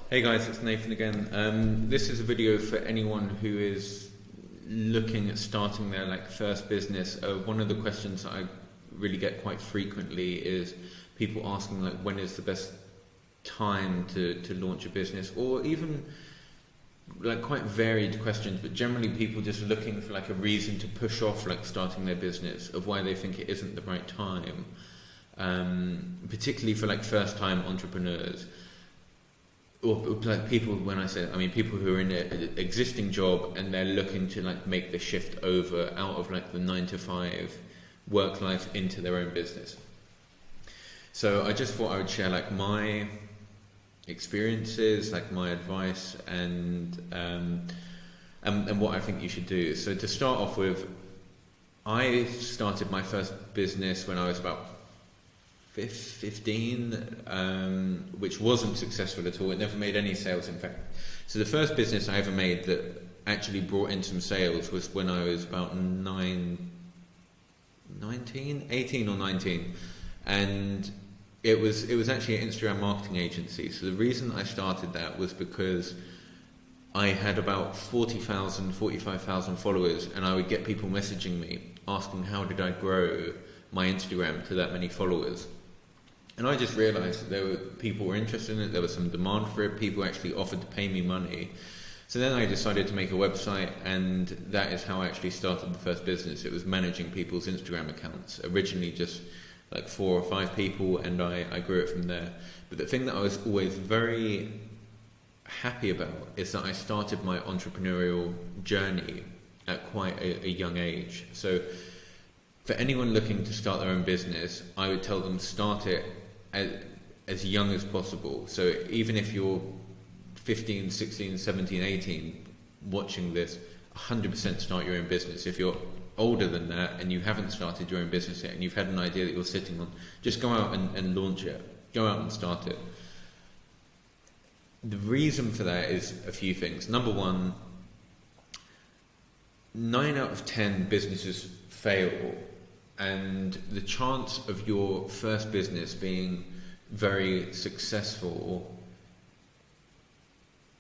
Hey guys, it's Nathan again. This is a video for anyone who is looking at starting their first business. One of the questions that I really get quite frequently is people asking when is the best time to launch a business, or even quite varied questions, but generally people just looking for a reason to push off starting their business, of why they think it isn't the right time, particularly for first time entrepreneurs. Or people, when I say, I mean people who are in an existing job and they're looking to make the shift over out of the 9 to 5 work life into their own business. So I just thought I would share my experiences, my advice, and what I think you should do. So to start off with, I started my first business when I was about 15, which wasn't successful at all. It never made any sales, in fact. So the first business I ever made that actually brought in some sales was when I was about 18 or 19, and it was actually an Instagram marketing agency. So the reason I started that was because I had about 45,000 followers, and I would get people messaging me asking how did I grow my Instagram to that many followers. And I just realised that people were interested in it, there was some demand for it, people actually offered to pay me money. So then I decided to make a website, and that is how I actually started the first business. It was managing people's Instagram accounts, originally just 4 or 5 people, and I grew it from there. But the thing that I was always very happy about is that I started my entrepreneurial journey at quite a young age. So for anyone looking to start their own business, I would tell them start it as young as possible. So even if you're 15, 16, 17, 18 watching this, 100% start your own business. If you're older than that and you haven't started your own business yet and you've had an idea that you're sitting on, just go out and launch it. Go out and start it. The reason for that is a few things. Number one, 9 out of 10 businesses fail, and the chance of your first business being very successful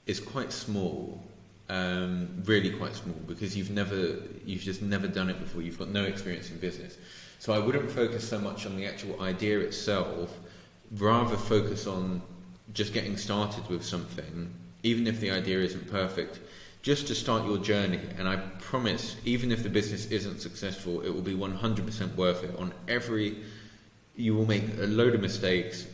is quite small, really quite small, because you've just never done it before. You've got no experience in business. So I wouldn't focus so much on the actual idea itself, rather focus on just getting started with something, even if the idea isn't perfect, just to start your journey. And I promise, even if the business isn't successful, it will be 100% worth it. You will make a load of mistakes,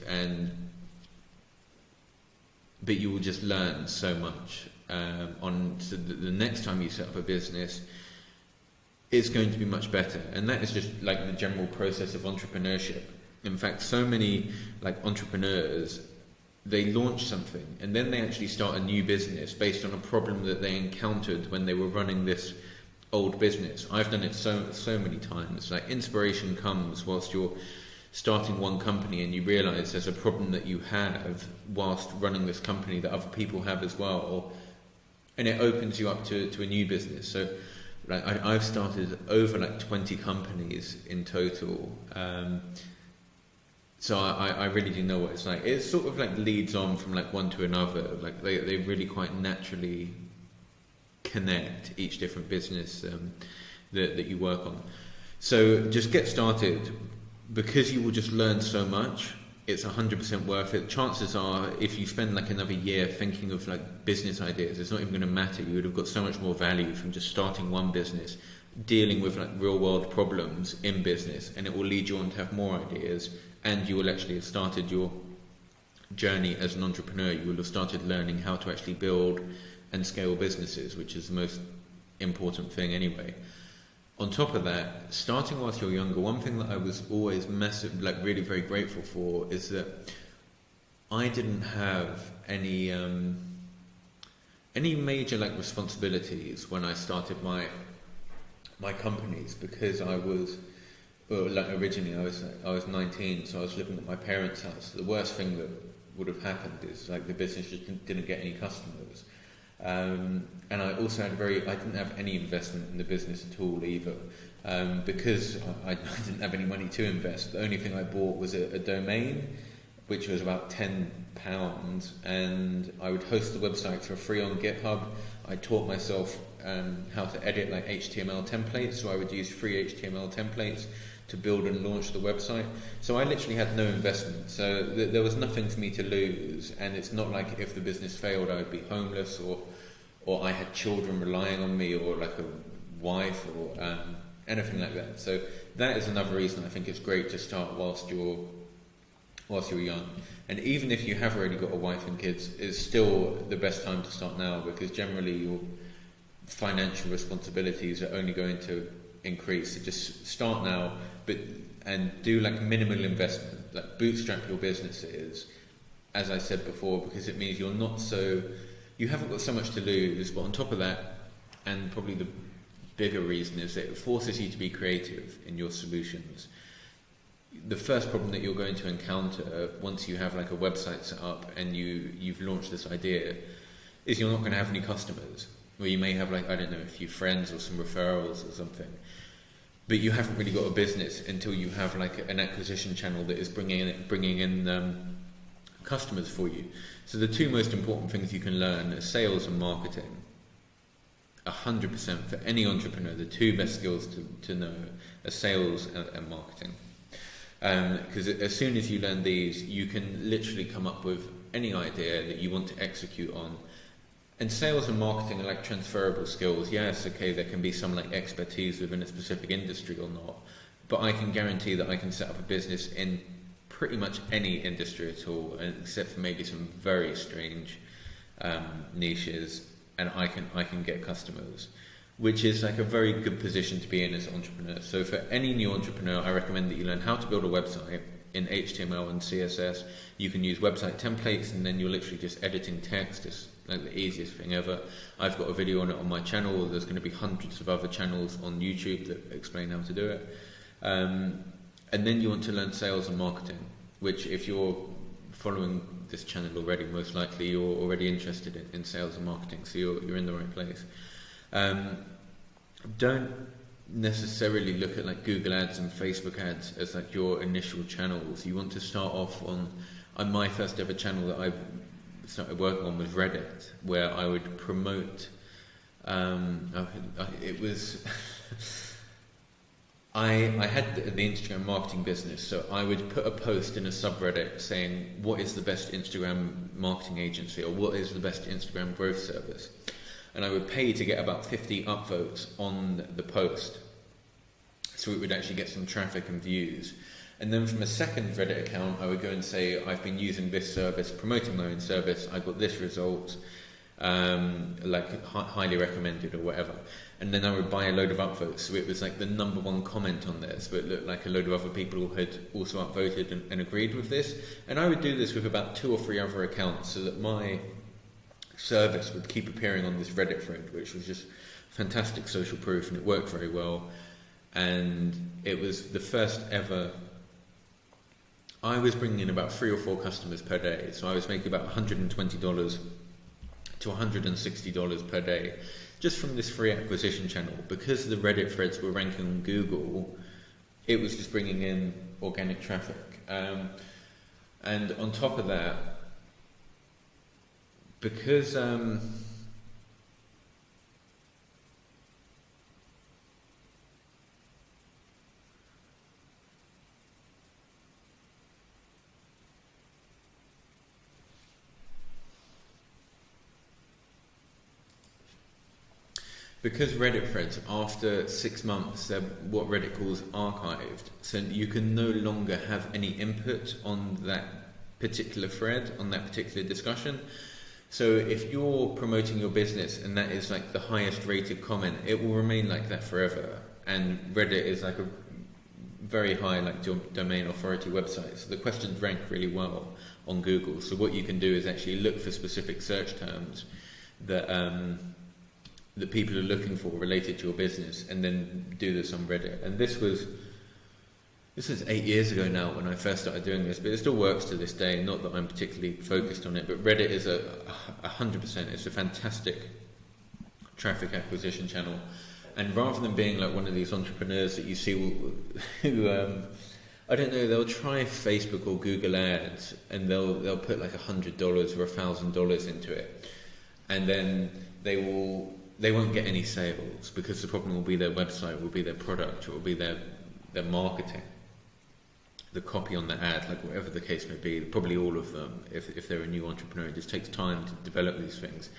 but you will just learn so much. So the next time you set up a business, it's going to be much better. And that is just the general process of entrepreneurship. In fact, so many entrepreneurs, they launch something and then they actually start a new business based on a problem that they encountered when they were running this old business. I've done it so many times. Inspiration comes whilst you're starting one company and you realise there's a problem that you have whilst running this company that other people have as well, and it opens you up to a new business. So I've started over 20 companies in total. So I really do know what it's like. It sort of leads on from one to another. They really quite naturally connect, each different business that you work on. So just get started, because you will just learn so much. It's 100% worth it. Chances are, if you spend another year thinking of business ideas, it's not even going to matter. You would have got so much more value from just starting one business, dealing with real world problems in business, and it will lead you on to have more ideas. And you will actually have started your journey as an entrepreneur. You will have started learning how to actually build and scale businesses, which is the most important thing anyway. On top of that, starting whilst you're younger, one thing that I was always really very grateful for is that I didn't have any major responsibilities when I started my companies, because I was. Well, originally I was 19, so I was living at my parents' house. The worst thing that would have happened is the business just didn't get any customers, and I also I didn't have any investment in the business at all either, because I didn't have any money to invest. The only thing I bought was a domain, which was about £10, and I would host the website for free on GitHub. I taught myself how to edit like HTML templates, so I would use free HTML templates to build and launch the website. So I literally had no investment, so there was nothing for me to lose, and it's not like if the business failed I would be homeless, or I had children relying on me, or like a wife, or anything like that. So that is another reason I think it's great to start whilst you're young. And even if you have already got a wife and kids, it's still the best time to start now, because generally your financial responsibilities are only going to increase. So just start now, and do like minimal investment, like bootstrap your businesses, as I said before, because it means you haven't got so much to lose. But on top of that, and probably the bigger reason, is that it forces you to be creative in your solutions. The first problem that you're going to encounter once you have like a website set up and you've launched this idea is you're not going to have any customers, or you may have like, I don't know, a few friends or some referrals or something, but you haven't really got a business until you have like an acquisition channel that is bringing in customers for you. So the two most important things you can learn are sales and marketing. 100% for any entrepreneur, the two best skills to know are sales and marketing. Because as soon as you learn these, you can literally come up with any idea that you want to execute on. And sales and marketing are like transferable skills. Yes, okay, there can be some like expertise within a specific industry or not, but I can guarantee that I can set up a business in pretty much any industry at all, except for maybe some very strange niches, and I can get customers, which is like a very good position to be in as an entrepreneur. So for any new entrepreneur, I recommend that you learn how to build a website in HTML and CSS. You can use website templates, and then you're literally just editing text. It's like the easiest thing ever. I've got a video on it on my channel. There's going to be hundreds of other channels on YouTube that explain how to do it. And then you want to learn sales and marketing, which if you're following this channel already, most likely you're already interested in sales and marketing, so you're in the right place. Don't necessarily look at like Google ads and Facebook ads as like your initial channels. You want to start off on my first ever channel that I started working on was Reddit, where I would promote it was I had the Instagram marketing business, so I would put a post in a subreddit saying what is the best Instagram marketing agency, or what is the best Instagram growth service, and I would pay to get about 50 upvotes on the post, so it would actually get some traffic and views. And then from a second Reddit account, I would go and say, I've been using this service, promoting my own service, I got this result, like highly recommended or whatever. And then I would buy a load of upvotes, so it was like the number one comment on there, so it looked like a load of other people had also upvoted and agreed with this. And I would do this with about 2 or 3 other accounts, so that my service would keep appearing on this Reddit thread, which was just fantastic social proof, and it worked very well. And it was the first ever. I was bringing in about 3 or 4 customers per day, so I was making about $120 to $160 per day just from this free acquisition channel. Because the Reddit threads were ranking on Google, it was just bringing in organic traffic. And on top of that, because Reddit threads, after 6 months, they're what Reddit calls archived, so you can no longer have any input on that particular thread, on that particular discussion. So if you're promoting your business and that is like the highest rated comment, it will remain like that forever. And Reddit is like a very high like domain authority website, so the questions rank really well on Google. So what you can do is actually look for specific search terms that that people are looking for related to your business, and then do this on Reddit. And this was 8 years ago now when I first started doing this, but it still works to this day. Not that I'm particularly focused on it, but Reddit is 100%. It's a fantastic traffic acquisition channel. And rather than being like one of these entrepreneurs that you see who I don't know, they'll try Facebook or Google Ads, and they'll put like $100 or $1,000 into it, and then they won't get any sales, because the problem will be their website, will be their product, it will be their marketing, the copy on the ad, like whatever the case may be, probably all of them. If they're a new entrepreneur, it just takes time to develop these things,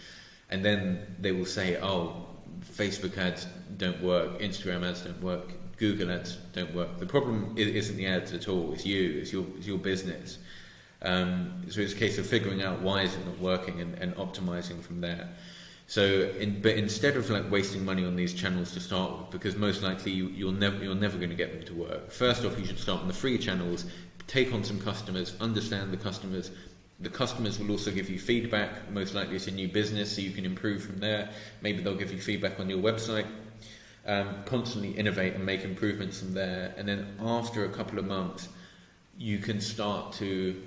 and then they will say, oh, Facebook ads don't work, Instagram ads don't work, Google ads don't work. The problem isn't the ads at all, it's you, it's your business. So it's a case of figuring out why is it not working, and optimizing from there. So, but instead of like wasting money on these channels to start with, because most likely you're never going to get them to work. First off, you should start on the free channels, take on some customers, understand the customers. The customers will also give you feedback. Most likely it's a new business, so you can improve from there. Maybe they'll give you feedback on your website. Constantly innovate and make improvements from there. And then after a couple of months, you can start to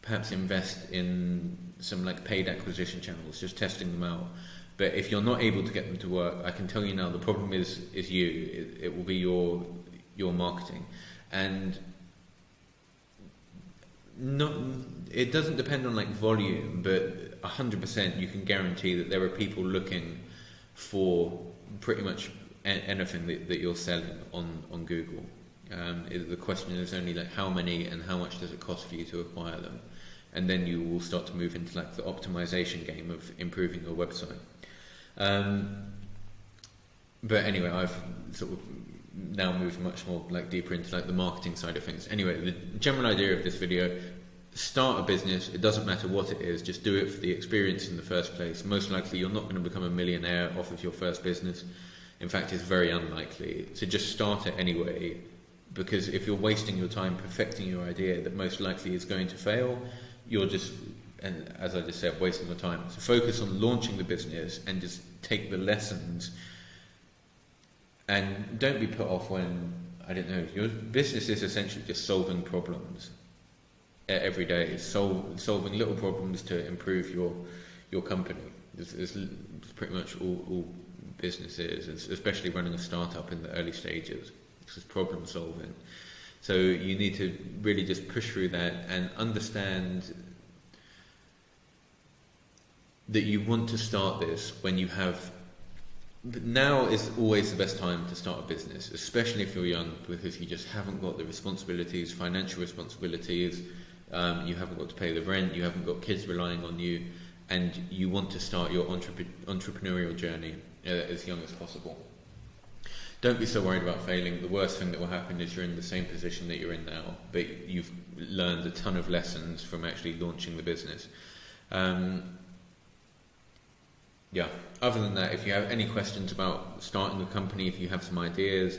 perhaps invest in some like paid acquisition channels, just testing them out. But if you're not able to get them to work, I can tell you now, the problem is you. It will be your marketing, and it doesn't depend on like volume, but 100% you can guarantee that there are people looking for pretty much anything that you're selling on Google. The question is only like how many and how much does it cost for you to acquire them, and then you will start to move into like the optimization game of improving your website. But anyway, I've sort of now moved much more like deeper into like the marketing side of things. Anyway, the general idea of this video: start a business. It doesn't matter what it is, just do it for the experience in the first place. Most likely you're not going to become a millionaire off of your first business. In fact, it's very unlikely. So just start it anyway, because if you're wasting your time perfecting your idea that most likely is going to fail, you're just, and as I just said, wasting your time. So focus on launching the business and just take the lessons, and don't be put off when, I don't know, your business is essentially just solving problems every day, solving little problems to improve your company. It's pretty much all business is, especially running a startup in the early stages. It's just problem solving. So you need to really just push through that and understand that you want to start this when you have. But now is always the best time to start a business, especially if you're young, because you just haven't got the responsibilities, financial responsibilities. You haven't got to pay the rent. You haven't got kids relying on you, and you want to start your entrepreneurial journey as young as possible. Don't be so worried about failing. The worst thing that will happen is you're in the same position that you're in now, but you've learned a ton of lessons from actually launching the business. Yeah. Other than that, if you have any questions about starting a company, if you have some ideas,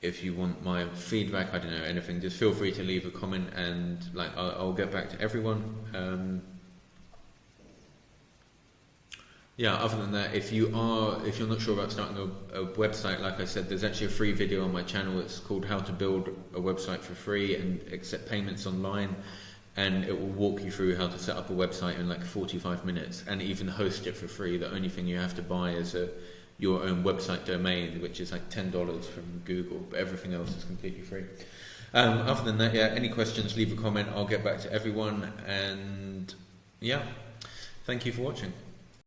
if you want my feedback, I don't know, anything, just feel free to leave a comment, and like I'll get back to everyone. Yeah, other than that, if you're not sure about starting a website, like I said, there's actually a free video on my channel. It's called How to Build a Website for Free and Accept Payments Online, and it will walk you through how to set up a website in like 45 minutes and even host it for free. The only thing you have to buy is your own website domain, which is like $10 from Google, but everything else is completely free. Other than that, yeah, any questions, leave a comment. I'll get back to everyone, and yeah, thank you for watching.